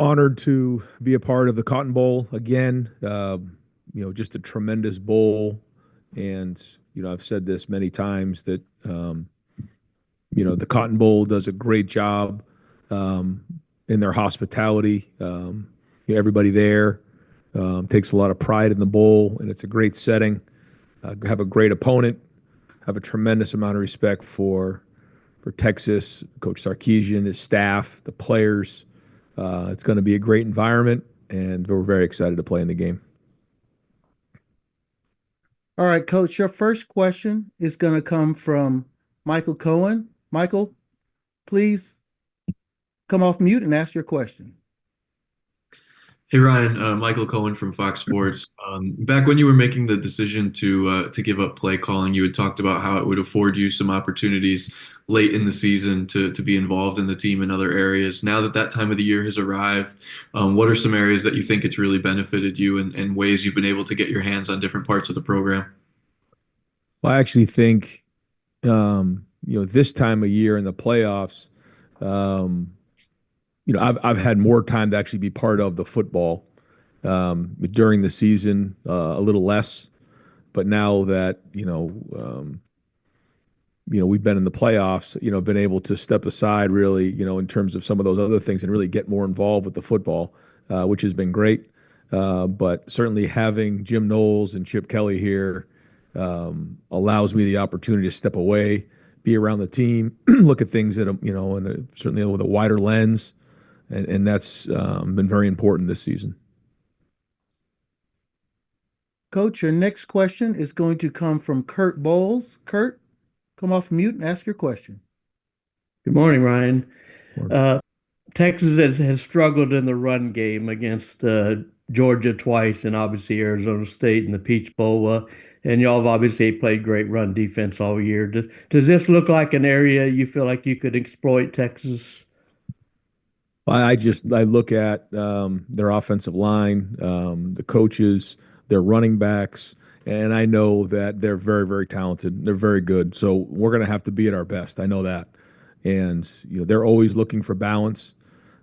Honored to be a part of the Cotton Bowl again. Just a tremendous bowl. And, I've said this many times that, the Cotton Bowl does a great job um, in their hospitality. Everybody there takes a lot of pride in the bowl, and it's a great setting. Have a great opponent. Have a tremendous amount of respect for Texas, Coach Sarkisian, his staff, the players. It's going to be a great environment, and we're very excited to play in the game. All right, Coach, your first question is going to come from Michael Cohen. Michael, please come off mute and ask your question. Hey Ryan, Michael Cohen from Fox Sports. Back when you were making the decision to give up play calling, you had talked about how it would afford you some opportunities late in the season to be involved in the team in other areas. Now that that time of the year has arrived, what are some areas that you think it's really benefited you and ways you've been able to get your hands on different parts of the program? Well, I actually think, this time of year in the playoffs, um, I've had more time to actually be part of the football during the season, a little less. But now that we've been in the playoffs, been able to step aside really, in terms of some of those other things and really get more involved with the football, which has been great. But certainly having Jim Knowles and Chip Kelly here allows me the opportunity to step away, be around the team, look at things that, certainly with a wider lens. And that's been very important this season. Coach, your next question is going to come from Kurt Bowles. Kurt, come off mute and ask your question. Good morning, Ryan. Morning. Texas has struggled in the run game against Georgia twice and obviously Arizona State in the Peach Bowl. And y'all have obviously played great run defense all year. Does this look like an area you feel like you could exploit Texas? I look at their offensive line, the coaches, their running backs, and I know that they're very, very talented. They're very good. So we're going to have to be at our best. I know that. And, they're always looking for balance.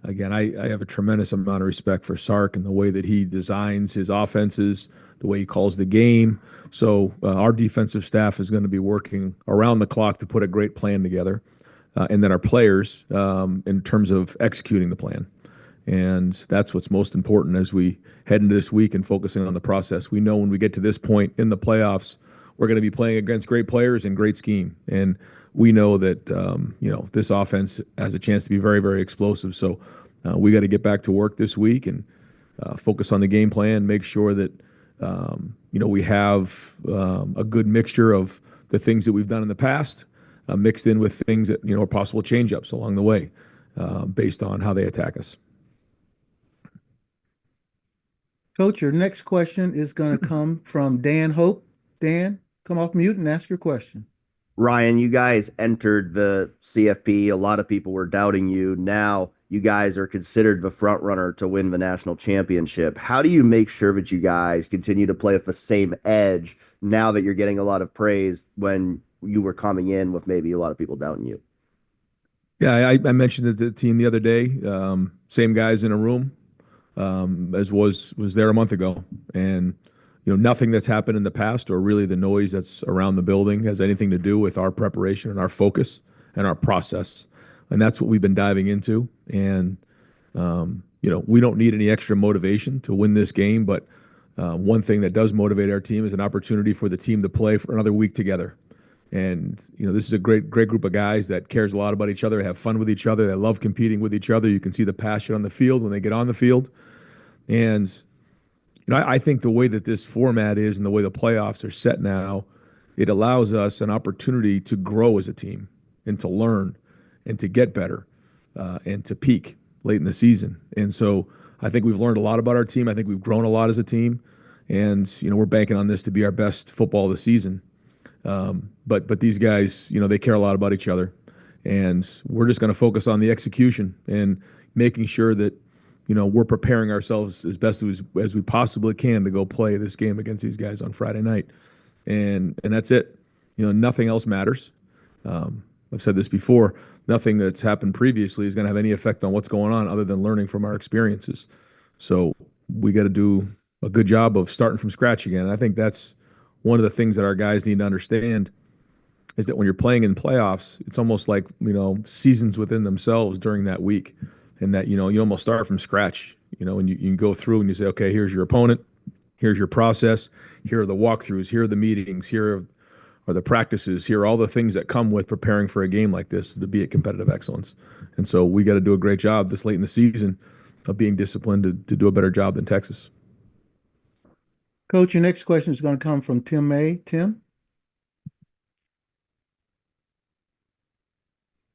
Again, I have a tremendous amount of respect for Sark and the way that he designs his offenses, the way he calls the game. So our defensive staff is going to be working around the clock to put a great plan together. And then our players in terms of executing the plan. And that's what's most important as we head into this week and focusing on the process. We know when we get to this point in the playoffs, we're going to be playing against great players and great scheme. And we know that, this offense has a chance to be very, very explosive. So we got to get back to work this week and focus on the game plan, make sure that, we have a good mixture of the things that we've done in the past mixed in with things that, are possible change-ups along the way based on how they attack us. Coach, your next question is going to come from Dan Hope. Dan, come off mute and ask your question. Ryan, you guys entered the CFP. A lot of people were doubting you. Now you guys are considered the front runner to win the national championship. How do you make sure that you guys continue to play with the same edge now that you're getting a lot of praise when you were coming in with maybe a lot of people doubting you? Yeah, I mentioned it to the team the other day. Same guys in a room as was there a month ago, and nothing that's happened in the past or really the noise that's around the building has anything to do with our preparation and our focus and our process, and that's what we've been diving into. And we don't need any extra motivation to win this game, but one thing that does motivate our team is an opportunity for the team to play for another week together. And this is a great group of guys that cares a lot about each other, have fun with each other, they love competing with each other. You can see the passion on the field when they get on the field. And I think the way that this format is and the way the playoffs are set now, it allows us an opportunity to grow as a team and to learn and to get better and to peak late in the season. And so I think we've learned a lot about our team. I think we've grown a lot as a team. And we're banking on this to be our best football of the season. But these guys, they care a lot about each other, and we're just going to focus on the execution and making sure that, we're preparing ourselves as best as we possibly can to go play this game against these guys on Friday night. And that's it. Nothing else matters. I've said this before, nothing that's happened previously is going to have any effect on what's going on other than learning from our experiences. So we got to do a good job of starting from scratch again. And I think that's one of the things that our guys need to understand is that when you're playing in playoffs, it's almost like, seasons within themselves during that week. And that, you almost start from scratch, and you can go through and you say, okay, here's your opponent, here's your process, here are the walkthroughs, here are the meetings, here are the practices, here are all the things that come with preparing for a game like this to be at competitive excellence. And so we got to do a great job this late in the season of being disciplined to do a better job than Texas. Coach, your next question is going to come from Tim May. Tim?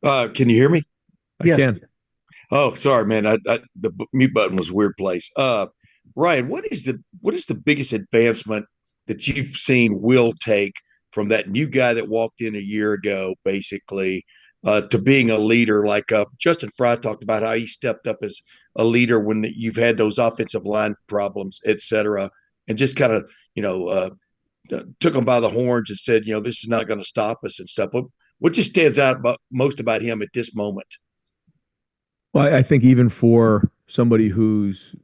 Can you hear me? I Yes. can. Oh, sorry, man. The mute button was a weird place. Ryan, what is the biggest advancement that you've seen Will take from that new guy that walked in a year ago, basically, to being a leader? Like Justin Fry talked about how he stepped up as a leader when you've had those offensive line problems, et cetera, and just kind of, took him by the horns and said, this is not going to stop us and stuff. What just stands out most about him at this moment? Well, I think even for somebody who's,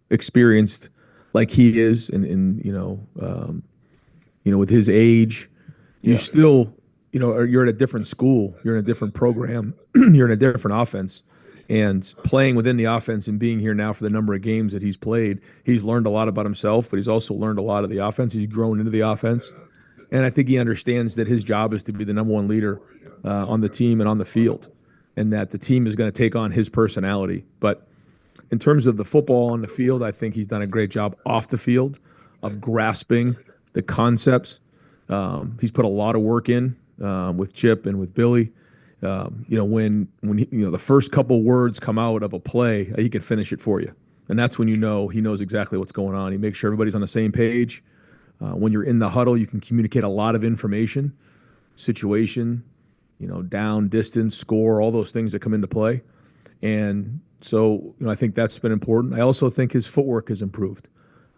experienced like he is and with his age, you Yeah. still, you're at a different school, you're in a different program, you're in a different offense. And playing within the offense and being here now for the number of games that he's played, he's learned a lot about himself, but he's also learned a lot of the offense. He's grown into the offense. And I think he understands that his job is to be the number one leader on the team and on the field, and that the team is going to take on his personality. But in terms of the football on the field, I think he's done a great job off the field of grasping the concepts. He's put a lot of work in with Chip and with Billy. When the first couple words come out of a play, he can finish it for you, and that's when he knows exactly what's going on. He makes sure everybody's on the same page. When you're in the huddle, you can communicate a lot of information, situation, down, distance, score, all those things that come into play. And so, I think that's been important. I also think his footwork has improved.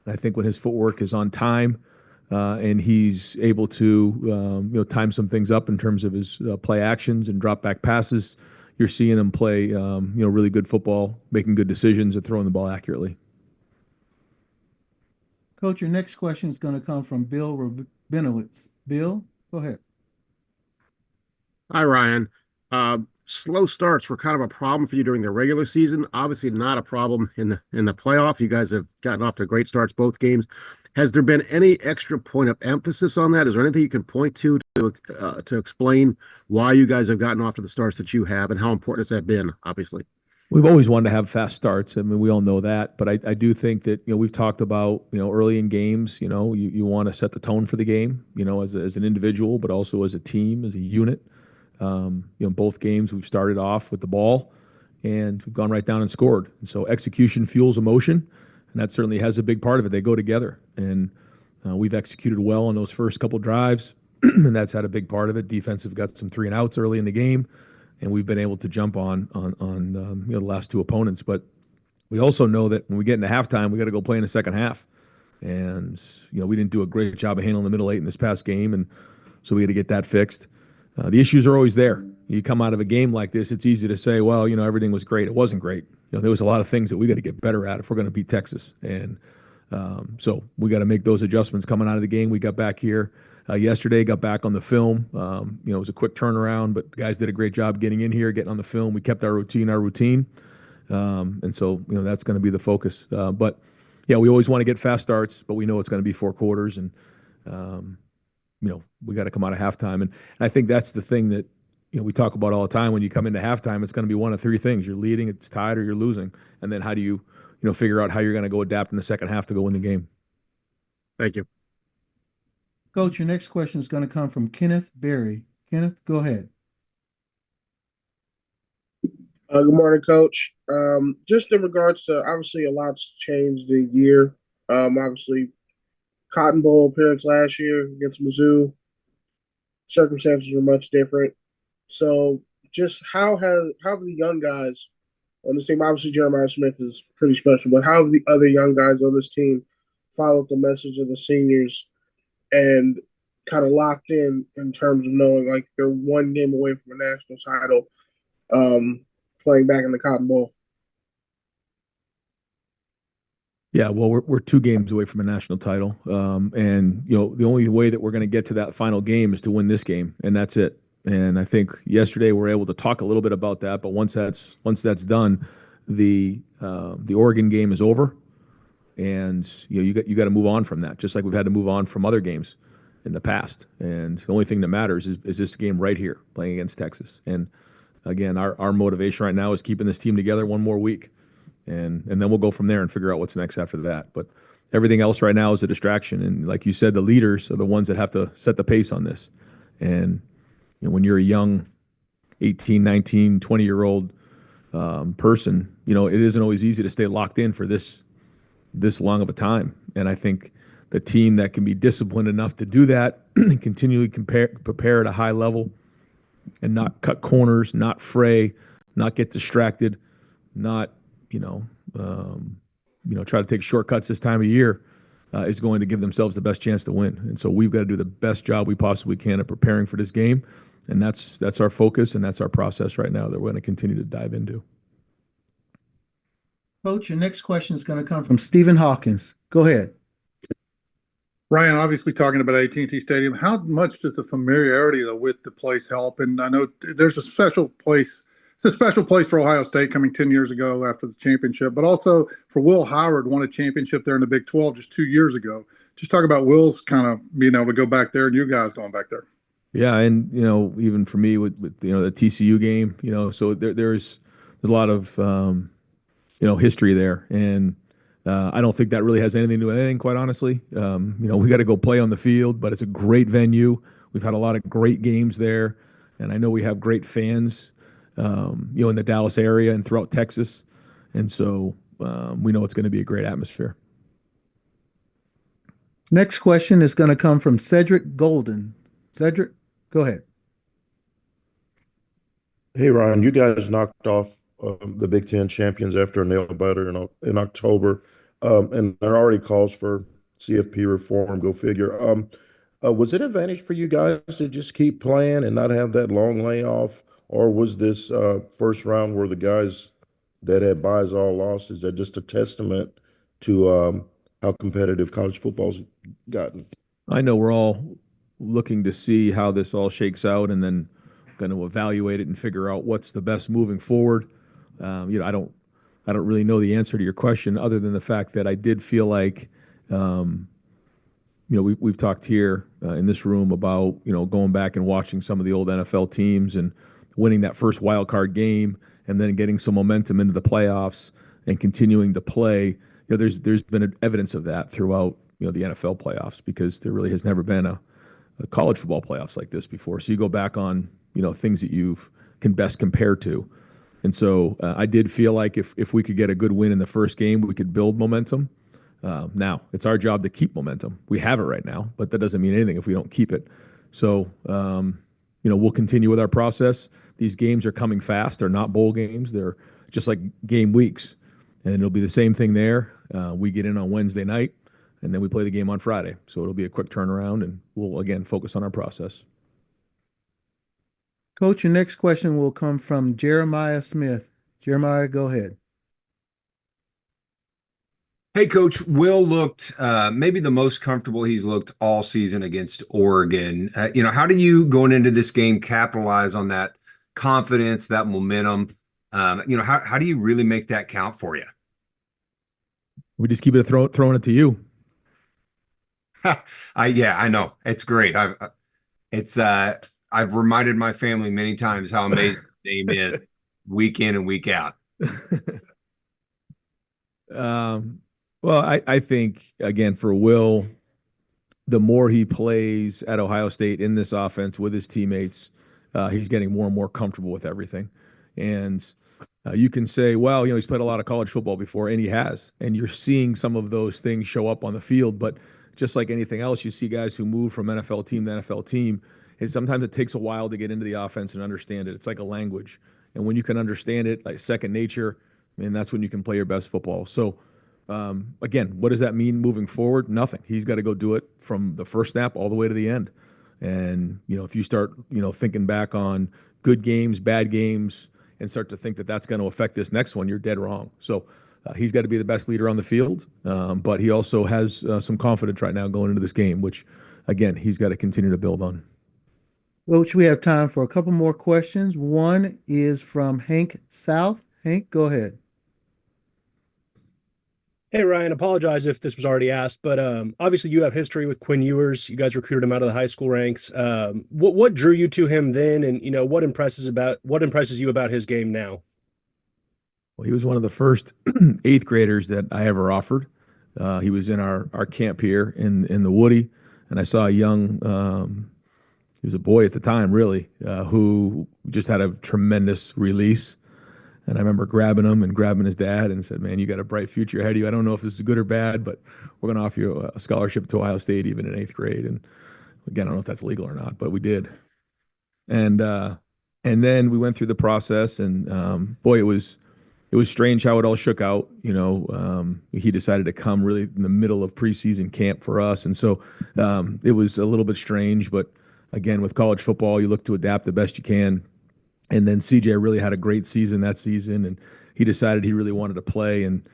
I think when his footwork is on time, and he's able to, time some things up in terms of his play actions and drop back passes, you're seeing him play, really good football, making good decisions and throwing the ball accurately. Coach, your next question is going to come from Bill Rabinowitz. Bill, go ahead. Hi, Ryan. Slow starts were kind of a problem for you during the regular season. Obviously, not a problem in the playoff. You guys have gotten off to great starts both games. Has there been any extra point of emphasis on that? Is there anything you can point to explain why you guys have gotten off to the starts that you have, and how important has that been? Obviously, We've always wanted to have fast starts. I mean, we all know that, but I do think that, we've talked about, early in games, you want to set the tone for the game, as an individual, but also as a team, as a unit. Both games we've started off with the ball and we've gone right down and scored. And so execution fuels emotion, and that certainly has a big part of it. They go together, and we've executed well on those first couple drives, and that's had a big part of it. Defensive got some 3-and-outs early in the game, and we've been able to jump on the last two opponents. But we also know that when we get into halftime, we got to go play in the second half. And we didn't do a great job of handling the middle eight in this past game, and so we got to get that fixed. The issues are always there. You come out of a game like this, it's easy to say, well, everything was great. It wasn't great. There was a lot of things that we got to get better at if we're going to beat Texas. And so we got to make those adjustments coming out of the game. We got back here yesterday, got back on the film. It was a quick turnaround, but the guys did a great job getting in here, getting on the film. We kept our routine. And so, that's going to be the focus. But yeah, we always want to get fast starts, but we know it's going to be 4 quarters, and we got to come out of halftime. And I think that's the thing that, we talk about all the time. When you come into halftime, it's going to be one of 3 things. You're leading, it's tied, or you're losing. And then how do you, figure out how you're going to go adapt in the second half to go win the game? thank you. Coach, your next question is going to come from Kenneth Berry. Kenneth, go ahead. Good morning, Coach. Just in regards to, obviously a lot's changed the year. Obviously, Cotton Bowl appearance last year against Mizzou. Circumstances were much different. So, just how have the young guys on this team? Obviously, Jeremiah Smith is pretty special, but how have the other young guys on this team followed the message of the seniors and kind of locked in terms of knowing like they're one game away from a national title, um, playing back in the Cotton Bowl. Yeah, well, we're 2 games away from a national title, and the only way that we're going to get to that final game is to win this game, and that's it. And I think yesterday we are able to talk a little bit about that, but once that's done, the Oregon game is over, and you got to move on from that, just like we've had to move on from other games in the past. And the only thing that matters is this game right here, playing against Texas. And again, our motivation right now is keeping this team together one more week, and then we'll go from there and figure out what's next after that. But everything else right now is a distraction. And like you said, the leaders are the ones that have to set the pace on this. And when you're a young 18, 19, 20-year-old person, it isn't always easy to stay locked in for this long of a time. And I think the team that can be disciplined enough to do that and continually prepare at a high level and not cut corners, not fray, not get distracted, not you know try to take shortcuts this time of year, is going to give themselves the best chance to win. And so we've got to do the best job we possibly can at preparing for this game, and that's our focus and that's our process right now that we're going to continue to dive into. Coach, your next question is going to come from Stephen Hawkins. Go ahead. Ryan, obviously talking about AT&T Stadium, how much does the familiarity with the place help? And I know there's a special place. It's a special place for Ohio State coming 10 years ago after the championship, but also for Will Howard, won a championship there in the Big 12 just 2 years ago. Just talk about Will's kind of being able to go back there and you guys going back there. Yeah, and even for me with the TCU game, so there's a lot of history there, and I don't think that really has anything to do with anything, quite honestly. We got to go play on the field, but it's a great venue. We've had a lot of great games there, and I know we have great fans, in the Dallas area and throughout Texas, and so we know it's going to be a great atmosphere. Next question is going to come from Cedric Golden. Cedric, go ahead. Hey Ryan, you guys knocked off the Big Ten champions after a nail biter in October, and there are already calls for CFP reform. Go figure. Was it an advantage for you guys to just keep playing and not have that long layoff, or was this first round where the guys that had buys all lost? Is that just a testament to how competitive college football's gotten? I know we're all looking to see how this all shakes out, and then going to evaluate it and figure out what's the best moving forward. I don't really know the answer to your question, other than the fact that I did feel like, we've talked here in this room about going back and watching some of the old NFL teams and winning that first wild card game, and then getting some momentum into the playoffs and continuing to play. There's been evidence of that throughout the NFL playoffs, because there really has never been a college football playoffs like this before. So you go back on things that you can best compare to. And so I did feel like if we could get a good win in the first game, we could build momentum. Now it's our job to keep momentum. We have it right now, but that doesn't mean anything if we don't keep it. So we'll continue with our process. These games are coming fast. They're not bowl games. They're just like game weeks, and it'll be the same thing there. We get in on Wednesday night, and then we play the game on Friday. So it'll be a quick turnaround, and we'll again focus on our process. Coach, your next question will come from Jeremiah Smith. Jeremiah, go ahead. Hey, Coach. Will looked maybe the most comfortable he's looked all season against Oregon. How do you, going into this game, capitalize on that confidence, that momentum? How do you really make that count for you? We just keep it throwing it to you. I know. It's great. I've reminded my family many times how amazing the game is, week in and week out. Well, I think, again, for Will, the more he plays at Ohio State in this offense with his teammates, he's getting more and more comfortable with everything. And you can say, well, he's played a lot of college football before, and he has. And you're seeing some of those things show up on the field. But just like anything else, you see guys who move from NFL team to NFL team. And sometimes it takes a while to get into the offense and understand it. It's like a language. And when you can understand it, like second nature, that's when you can play your best football. So, again, what does that mean moving forward? Nothing. He's got to go do it from the first snap all the way to the end. And, if you start, thinking back on good games, bad games, and start to think that that's going to affect this next one, you're dead wrong. So he's got to be the best leader on the field, but he also has some confidence right now going into this game, which, again, he's got to continue to build on. Coach, we have time for a couple more questions. One is from Hank South. Hank, go ahead. Hey Ryan, apologize if this was already asked, but obviously you have history with Quinn Ewers. You guys recruited him out of the high school ranks. What drew you to him then, and what impresses you about his game now? Well, he was one of the first eighth graders that I ever offered. He was in our camp here in the Woody, and I saw a young, he was a boy at the time, really, who just had a tremendous release. And I remember grabbing him and grabbing his dad and said, "Man, you got a bright future ahead of you. I don't know if this is good or bad, but we're going to offer you a scholarship to Ohio State even in eighth grade." And again, I don't know if that's legal or not, but we did. And and then we went through the process, and boy, it was strange how it all shook out. He decided to come really in the middle of preseason camp for us, and so it was a little bit strange. But again, with college football, you look to adapt the best you can. And then CJ really had a great season that season, and he decided he really wanted to play. And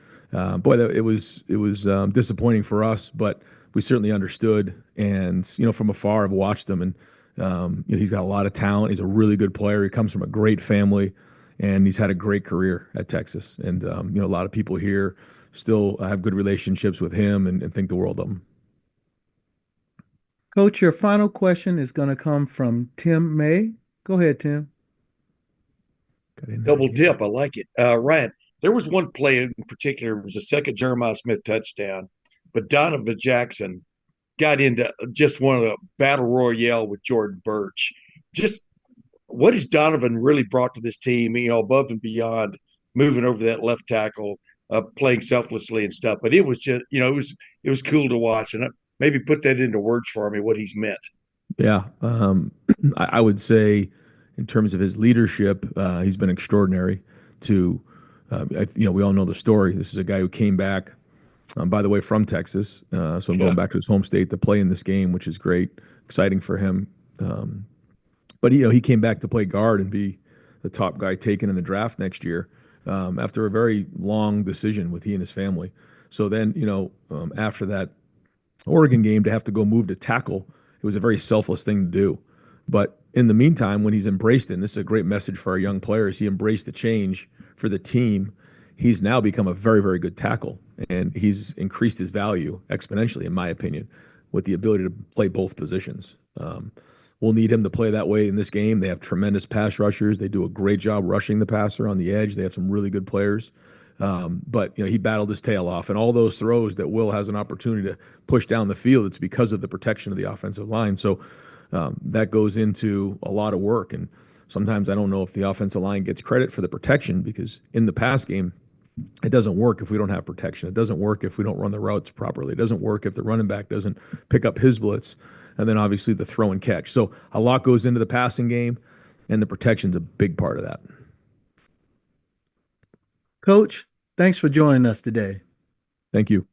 boy, it was disappointing for us, but we certainly understood. And from afar, I've watched him, and he's got a lot of talent. He's a really good player. He comes from a great family, and he's had a great career at Texas. And a lot of people here still have good relationships with him and think the world of him. Coach, your final question is going to come from Tim May. Go ahead, Tim. Double dip. I like it. Ryan, there was one play in particular. It was a second Jeremiah Smith touchdown, but Donovan Jackson got into just one of the battle royale with Jordan Birch. Just what has Donovan really brought to this team, above and beyond moving over that left tackle, playing selflessly and stuff. But it was just, it was cool to watch. And maybe put that into words for me, what he's meant. Yeah. I would say in terms of his leadership, he's been extraordinary to, we all know the story. This is a guy who came back, by the way, from Texas. So I'm going back to his home state to play in this game, which is great, exciting for him. But he came back to play guard and be the top guy taken in the draft next year, after a very long decision with he and his family. So then, after that Oregon game, to have to go move to tackle, it was a very selfless thing to do. But in the meantime, when he's embraced it, and this is a great message for our young players, he embraced the change for the team. He's now become a very, very good tackle, and he's increased his value exponentially, in my opinion, with the ability to play both positions. We'll need him to play that way in this game. They have tremendous pass rushers. They do a great job rushing the passer on the edge. They have some really good players. But he battled his tail off, and all those throws that Will has an opportunity to push down the field, it's because of the protection of the offensive line. So that goes into a lot of work, and sometimes I don't know if the offensive line gets credit for the protection, because in the pass game, it doesn't work if we don't have protection. It doesn't work if we don't run the routes properly. It doesn't work if the running back doesn't pick up his blitz, and then obviously the throw and catch. So a lot goes into the passing game, and the protection's a big part of that. Coach, thanks for joining us today. Thank you.